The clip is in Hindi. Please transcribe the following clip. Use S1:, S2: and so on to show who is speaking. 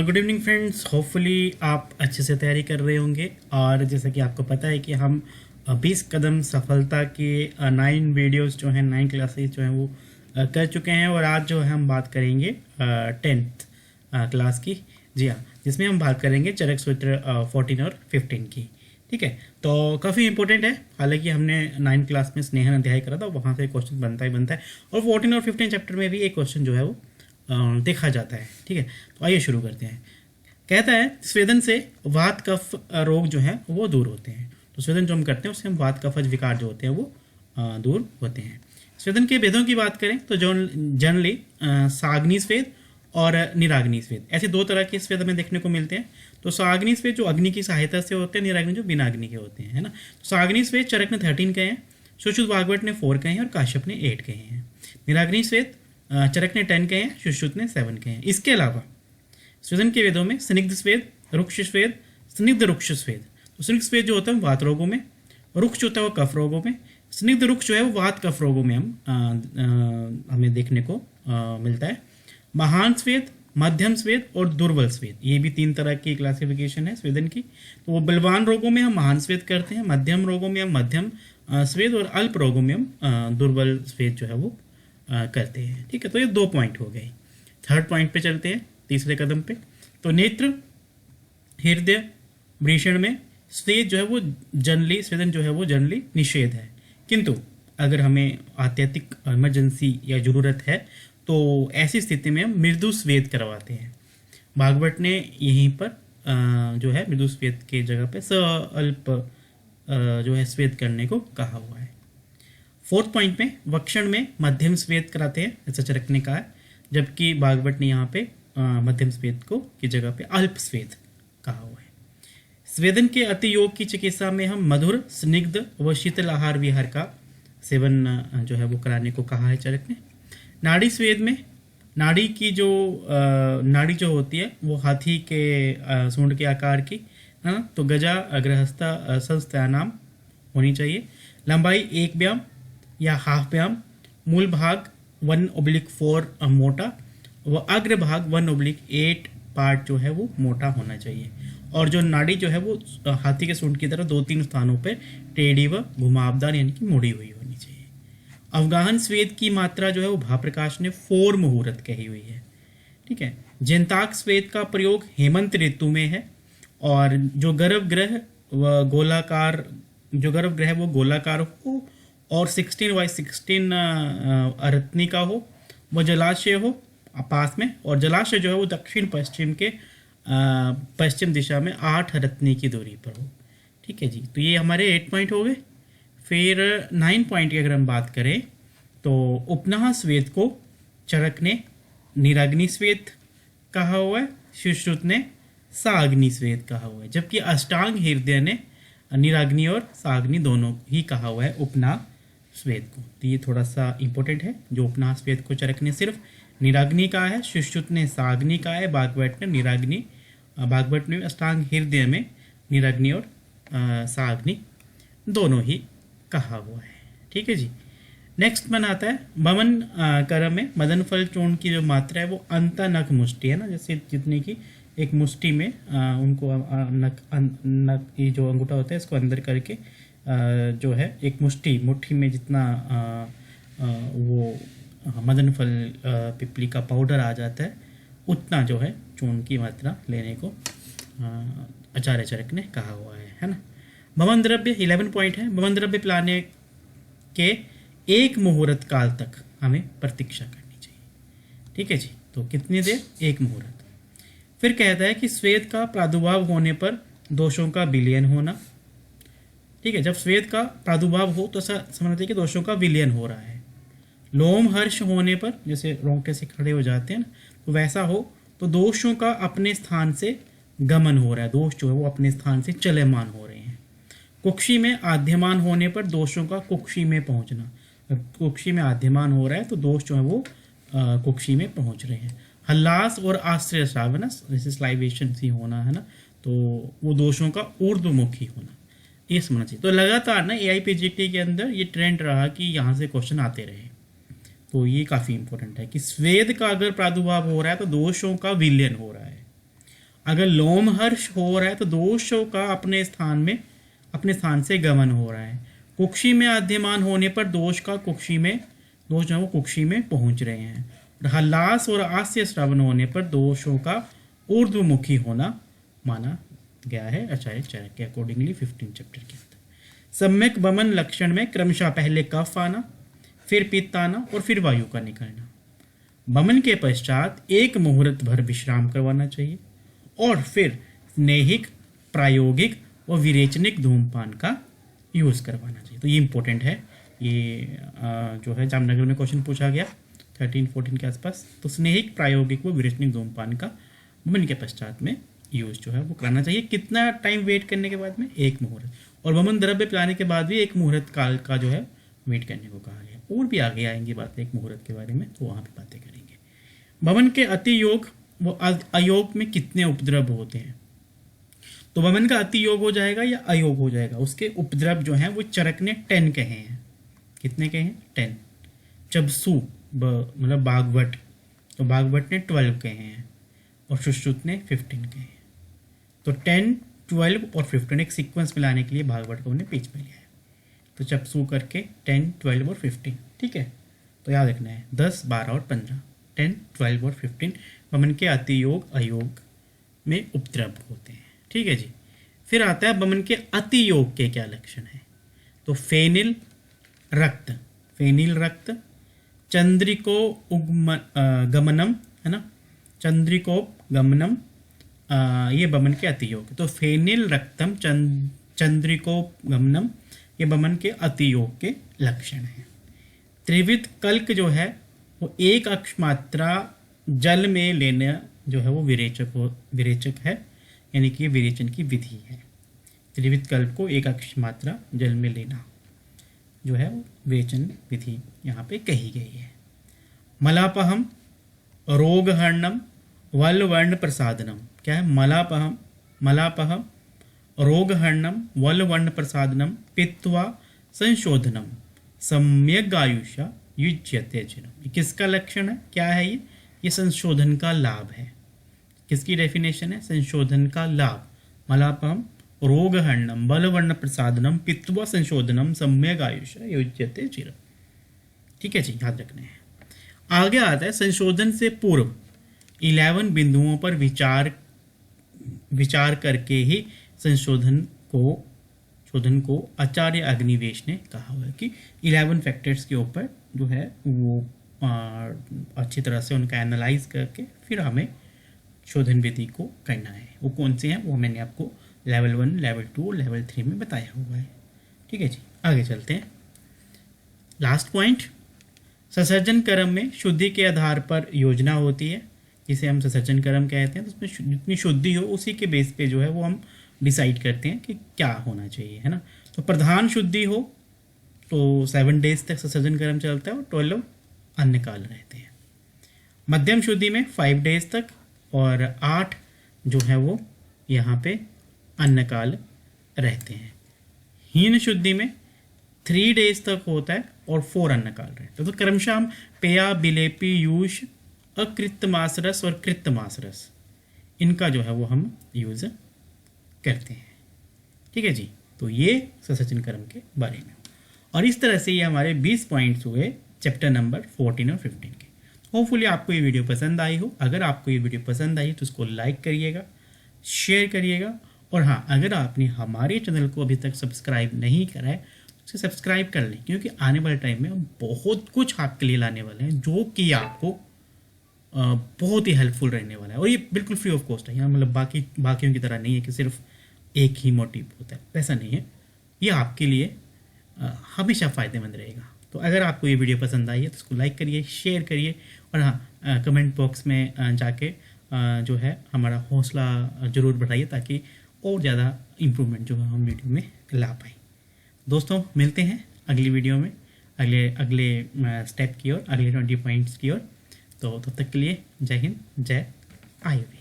S1: गुड इवनिंग फ्रेंड्स, होपफुली आप अच्छे से तैयारी कर रहे होंगे। और जैसा कि आपको पता है कि हम 20 कदम सफलता के 9 वीडियोस जो हैं, 9 क्लासेस जो हैं वो कर चुके हैं। और आज जो है हम बात करेंगे 10th क्लास की। जी हाँ, जिसमें हम बात करेंगे चरक सूत्र 14 और 15 की। ठीक है, तो काफ़ी इंपॉर्टेंट है। हालांकि हमने 9 क्लास में स्नेहन अध्याय करा था, वहाँ से क्वेश्चन बनता ही बनता है। और 14 और 15 चैप्टर में भी एक क्वेश्चन जो है वो देखा जाता है। ठीक है, तो आइए शुरू करते हैं। कहता है स्वेदन से वात कफ रोग जो है वो दूर होते हैं। तो स्वेदन जो हम करते हैं उससे हम वात कफज विकार जो होते हैं वो दूर होते हैं। स्वेदन के भेदों की बात करें तो जो जनरली साग्नि स्वेद और निराग्नि स्वेद, ऐसे दो तरह के स्वेद हमें देखने को मिलते हैं। तो साग्नि स्वेद जो अग्नि की सहायता से होते हैं, निराग्नि जो बिना अग्नि के होते हैं, है ना। तो साग्नि स्वेद चरक ने 13 कहे हैं, सुश्रुत भागवत ने 4 कहे हैं और काश्यप ने 8 कहे हैं। निराग्नि स्वेद चरक ने 10 कहे हैं, सुश्रुत ने 7 कहे हैं। इसके अलावा स्वेदन के वेदों में स्निग्ध स्वेद, रुक्ष स्वेद, स्निग्ध रुक्ष स्वेद। तो स्निग्ध स्वेद जो होता है वात रोगों में, रुक्ष होता है वो कफ रोगों में, स्निग्ध रुक्ष जो है वो वात कफ रोगों में हमें देखने को मिलता है। महान स्वेद, मध्यम स्वेद और दुर्बल स्वेद, ये भी 3 तरह की क्लासिफिकेशन है स्वेदन की। तो वो बलवान रोगों में हम महान स्वेद करते हैं, मध्यम रोगों में हम मध्यम स्वेद और अल्प रोगों में हम दुर्बल स्वेद जो है वो करते हैं। ठीक है, तो ये 2 पॉइंट हो गए। थर्ड पॉइंट पे चलते हैं, तीसरे कदम पे। तो नेत्र, हृदय, वृषण में स्वेद जो है वो जनरली, स्वेदन जो है वो जनरली निषेध है। किंतु अगर हमें आत्यंतिक इमरजेंसी या ज़रूरत है तो ऐसी स्थिति में हम मृदु स्वेद करवाते हैं। भागवत ने यहीं पर जो है मृदु स्वेद के जगह पे अल्प जो है स्वेद करने को कहा हुआ है। 4th पॉइंट में वक्षण में मध्यम स्वेद कराते हैं, ऐसा चरक ने कहा है, जबकि भागवत ने यहाँ पे मध्यम स्वेद को की जगह पे अल्प स्वेद कहा हुआ है। स्वेदन के अति योग की चिकित्सा में हम मधुर, स्निग्ध व शीतल आहार विहार का सेवन जो है वो कराने को कहा है चरक ने। नाड़ी स्वेद में नाड़ी की जो नाड़ी जो होती है वो हाथी के सूंड के आकार की, तो गजा अग्रहस्ता संस्थानाम होनी चाहिए। लंबाई 1 व्याम या हाफ व्याम, मूल भाग 1/4 मोटा व अग्र भाग 1/8 पार्ट जो है वो मोटा होना चाहिए। और जो नाड़ी जो है वो हाथी के सूंड की तरह 2-3 स्थानों पर टेढ़ी व घुमावदार यानी कि मुड़ी हुई होनी चाहिए। अवगाहन स्वेद की मात्रा जो है वो भाप्रकाश ने 4 मुहूर्त कही हुई है। ठीक है, जंताक स्वेद का प्रयोग हेमंत ऋतु में है। और जो गर्भगृह व गोलाकार, जो गर्भगृह वो गोलाकार हो और 16x16 अरत्नी का हो, वो जलाशय हो पास में, और जलाशय जो है वो दक्षिण पश्चिम के पश्चिम दिशा में 8 रत्नी की दूरी पर हो। ठीक है जी, तो ये हमारे 8 पॉइंट हो गए। फिर 9 पॉइंट की अगर हम बात करें तो उपनाह स्वेद को चरक ने निराग्नि स्वेद कहा हुआ है, सुश्रुत ने साग्नि स्वेद कहा हुआ है, जबकि अष्टांग हृदय ने निराग्नि और साग्नि दोनों ही कहा हुआ है उपनाह स्वेद को। तो ये थोड़ा सा इंपॉर्टेंट है। जो उपनाह स्वेद को चरक ने सिर्फ निराग्नि कहा है, सुश्रुत ने साग्नि कहा है, भागवत ने निराग्नि, भागवत में अष्टांग हृदय में निराग्नि और साग्नि दोनों ही कहा हुआ है। ठीक है जी। नेक्स्ट मन आता है भवन कर्म में मदन फल चूर्ण की जो मात्रा है वो अंतनक मुष्टि है ना, जैसे जितने की एक मुष्टि में उनको नक ये जो अंगूठा होता है इसको अंदर करके जो है एक मुट्ठी में जितना वो मदन फल पिपली का पाउडर आ जाता है उतना जो है चूर्ण की मात्रा लेने को आचार्य चरक ने कहा हुआ है ना। भवन द्रव्य 11 पॉइंट है। भवन द्रव्य पिलाने के 1 मुहूर्त काल तक हमें प्रतीक्षा करनी चाहिए। ठीक है जी, तो कितनी देर? 1 मुहूर्त। फिर कहता है कि स्वेद का प्रादुर्भाव होने पर दोषों का विलयन होना। ठीक है, जब स्वेद का प्रादुर्भाव हो तो ऐसा समझते हैं कि दोषों का विलयन हो रहा है। लोम हर्ष होने पर, जैसे रोंगटे से खड़े हो जाते हैं ना, तो वैसा हो तो दोषों का अपने स्थान से गमन हो रहा है, दोष जो है वो अपने स्थान से चलमान हो रहे हैं। कुक्षी में आद्यमान होने पर दोषों का कुक्षी में पहुंचना, कुक्षी में आद्यमान हो रहा है तो दोष जो है वो कुक्षी में पहुंच रहे हैं। हल्लास और आश्रय श्रावनस, जैसे स्लाइवेशन सी होना है ना, तो वो दोषों का ऊर्ध्वमुखी होना, ये समझना चाहिए। तो लगातार ना AIPGT के अंदर ये ट्रेंड रहा कि यहाँ से क्वेश्चन आते रहे, तो ये काफ़ी इंपॉर्टेंट है कि स्वेद का अगर प्रादुर्भाव हो रहा है तो दोषों का विलयन हो रहा है। अगर लोमहर्ष हो रहा है तो दोषों का अपने स्थान से गमन हो रहा है। कुक्षी में आद्यमान होने पर दोष जो है वो कुक्षी में पहुंच रहे हैं। और हल्लास और हास्य श्रवण होने पर दोषों का ऊर्ध्वमुखी होना माना गया है आचार्य चरक के अकॉर्डिंगली 15 चैप्टर के अंदर। सम्यक वमन लक्षण में क्रमशः पहले कफ आना, फिर पित्त आना और फिर वायु का निकलना। वमन के पश्चात 1 मुहूर्त भर विश्राम करवाना चाहिए और फिर स्नेहिक, प्रायोगिक और विरेचनिक धूमपान का यूज़ करवाना चाहिए। तो ये इंपॉर्टेंट है, ये जो है जामनगर में क्वेश्चन पूछा गया 13-14 के आसपास। तो स्नेहिक, प्रायोगिक व विरेचनिक धूमपान का वमन के पश्चात में यूज़ जो है वो करना चाहिए। कितना टाइम वेट करने के बाद में? 1 मुहूर्त। और वमन द्रव्य पिलाने के बाद भी 1 मुहूर्त काल का जो है वेट करने को कहा गया। और भी आगे आएंगी बातें 1 मुहूर्त के बारे में, तो वहाँ पे बातें करेंगे। वमन के अति योग व अयोग में कितने उपद्रव होते हैं? तो वमन का अति योग हो जाएगा या अयोग हो जाएगा? उसके उपद्रव जो हैं वो चरक ने 10 कहे हैं। कितने कहे हैं? 10। चबसू मतलब भागवत, तो भागवत ने 12 कहे हैं और सुश्रुत ने 15 कहे हैं। तो 10, 12 और 15 एक सीक्वेंस में लाने के लिए भागवत को हमने पेज पे लिया है। तो चपसू करके 10, 12 और 15, ठीक है। तो याद रखना है 10, 12 और 15, 10, 12 और 15 वमन के अति योग अयोग में उपद्रव होते हैं, ठीक है जी। फिर आता है वमन के अति योग के क्या लक्षण है? तो फेनिल रक्त, चंद्रिको गमनम, है ना, चंद्रिको गमनम, ये वमन के अति योग। तो फेनिल रक्तम चंद्रिको गमनम ये वमन के अति योग के लक्षण हैं। त्रिविध कल्क जो है वो 1 अक्षमात्रा जल में लेना जो है वो विरेचक है, यानी कि विरेचन की विधि है। त्रिविध कल्प को 1 अक्षमात्रा जल में लेना जो है वो विरेचन विधि यहाँ पे कही गई है। मलापहम, रोगहरणम, वलवर्ण प्रसादनम। क्या है? मलापहम, रोगहरणम, वलवर्ण प्रसादनम, पित्वा संशोधनम, सम्यक आयुषा युज्यते चिरम। ये किसका लक्षण है? क्या है ये संशोधन का लाभ है। किसकी डेफिनेशन है? संशोधन का लाभ। मलापहम, रोगहरणम, बलवर्ण प्रसादनम, पित्वा संशोधनम, सम्यक आयुषा युज्यते चिरम। ठीक है जी, याद रखना है। आगे आता है संशोधन से पूर्व 11 बिंदुओं पर विचार करके ही संशोधन को आचार्य अग्निवेश ने कहा हुआ है कि 11 फैक्टर्स के ऊपर जो है वो अच्छी तरह से उनका एनालाइज करके फिर हमें शोधन विधि को करना है। वो कौन से हैं वो मैंने आपको लेवल 1, लेवल 2 और लेवल 3 में बताया हुआ है। ठीक है जी, आगे चलते हैं। लास्ट पॉइंट, ससर्जन कर्म में शुद्धि के आधार पर योजना होती है, जिसे हम ससर्जन कर्म कहते हैं। तो उसमें जितनी शुद्धि हो उसी के बेस पे जो है वो हम डिसाइड करते हैं कि क्या होना चाहिए, है ना। तो प्रधान शुद्धि हो तो 7 डेज तक ससर्जन कर्म चलता है और 12 अन्य काल रहते हैं। मध्यम शुद्धि में 5 डेज तक और 8 जो है वो यहाँ पे अन्य काल रहते हैं। हीन शुद्धि में 3 डेज तक होता है और 4 अन्य काल रहते हैं। तो क्रमशः हम पेया, बिलेपी, यूष, अकृतमास रस और कृतमास रस इनका जो है वो हम यूज करते हैं। ठीक है जी, तो ये ससर्जन कर्म के बारे में। और इस तरह से ये हमारे 20 पॉइंट्स हुए चैप्टर नंबर 14 और 15 के। होपफुली आपको ये वीडियो पसंद आई हो। अगर आपको ये वीडियो पसंद आई तो उसको लाइक करिएगा, शेयर करिएगा, और हाँ, अगर आपने हमारे चैनल को अभी तक सब्सक्राइब नहीं करा है तो उसे सब्सक्राइब कर लें, क्योंकि आने वाले टाइम में हम बहुत कुछ आपके लिए लाने वाले हैं जो कि आपको बहुत ही हेल्पफुल रहने वाला है। और ये बिल्कुल फ्री ऑफ कॉस्ट है। यहाँ मतलब बाकियों की तरह नहीं है कि सिर्फ एक ही मोटिव होता है, ऐसा नहीं है। ये आपके लिए हमेशा फ़ायदेमंद रहेगा। तो अगर आपको ये वीडियो पसंद आई है तो इसको लाइक करिए, शेयर करिए, और हाँ, कमेंट बॉक्स में जाके जो है हमारा हौसला ज़रूर बढ़ाइए, ताकि और ज़्यादा इम्प्रूवमेंट जो है हम वीडियो में ला पाएँ। दोस्तों, मिलते हैं अगली वीडियो में अगले स्टेप की ओर, अगले 20 पॉइंट्स की ओर। तो तब तक के लिए जय हिंद, जय आयुर्वेद।